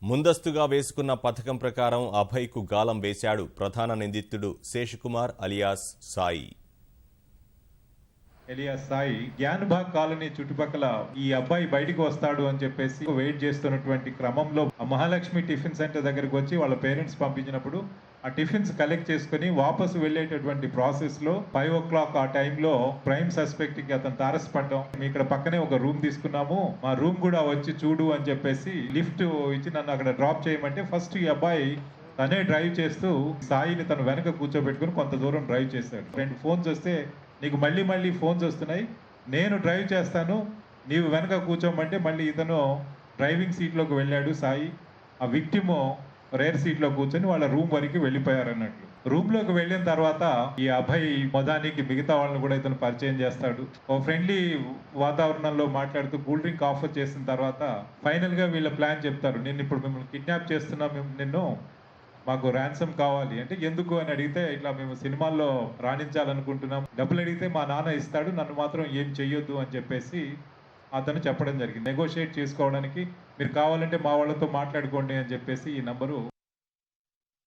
ముందస్తుగా వేసుకున్న పథకం ప్రకారం అభయ్కు గాలం వేశాడు ప్రధాన నిందితుడు శేషకుమార్ అలియాస్ సాయి. జ్ఞానబాగ్ కాలనీ చుట్టుపక్కల ఈ అబ్బాయి బయటికి వస్తాడు అని చెప్పేసి వెయిట్ చేస్తున్నటువంటి క్రమంలో మహాలక్ష్మి టిఫిన్ సెంటర్ దగ్గరకు వచ్చి వాళ్ళ పేరెంట్స్ పంపించినప్పుడు ఆ టిఫిన్స్ కలెక్ట్ చేసుకుని వాపసు వెళ్ళేటటువంటి ప్రాసెస్ లో 5 o'clock ఆ టైంలో ప్రైమ్ సస్పెక్ట్ కి అతను తారసపడ్డం. ఇక్కడ పక్కనే ఒక రూమ్ తీసుకున్నాము, మా రూమ్ కూడా వచ్చి చూడు అని చెప్పేసి లిఫ్ట్ ఇచ్చి నన్ను అక్కడ డ్రాప్ చేయమంటే ఫస్ట్ ఈ అబ్బాయి తనే డ్రైవ్ చేస్తూ సాయిని తను వెనక కూర్చోబెట్టుకుని కొంత దూరం డ్రైవ్ చేశాడు. 2 ఫోన్స్ వస్తే నీకు మళ్ళీ ఫోన్స్ వస్తున్నాయి, నేను డ్రైవ్ చేస్తాను, నీవు వెనక కూర్చోమంటే మళ్ళీ ఇతను డ్రైవింగ్ సీట్లోకి వెళ్ళాడు. సాయి ఆ విక్టిమ్ రేర్ సీట్లో కూర్చొని వాళ్ళ రూమ్ వరకు వెళ్ళిపోయారు అన్నట్లు. రూమ్లోకి వెళ్ళిన తర్వాత ఈ అభయ్ మొదానికి మిగతా వాళ్ళని కూడా ఇతను పరిచయం చేస్తాడు. ఓ ఫ్రెండ్లీ వాతావరణంలో మాట్లాడుతూ కూల్ డ్రింక్ ఆఫర్ చేసిన తర్వాత ఫైనల్గా వీళ్ళ ప్లాన్ చెప్తారు. నేను ఇప్పుడు మిమ్మల్ని కిడ్నాప్ చేస్తున్నా, నిన్ను మాకు ర్యాన్సమ్ కావాలి అంటే ఎందుకు అని అడిగితే ఇట్లా మేము సినిమాల్లో రాణించాలనుకుంటున్నాం, డబ్బులు అడిగితే మా నాన్న ఇస్తాడు, నన్ను మాత్రం ఏం చెయ్యొద్దు అని చెప్పేసి అతను చెప్పడం జరిగింది. నెగోషియేట్ చేసుకోవడానికి మీరు కావాలంటే మా వాళ్ళతో మాట్లాడుకోండి అని చెప్పేసి ఈ నంబరు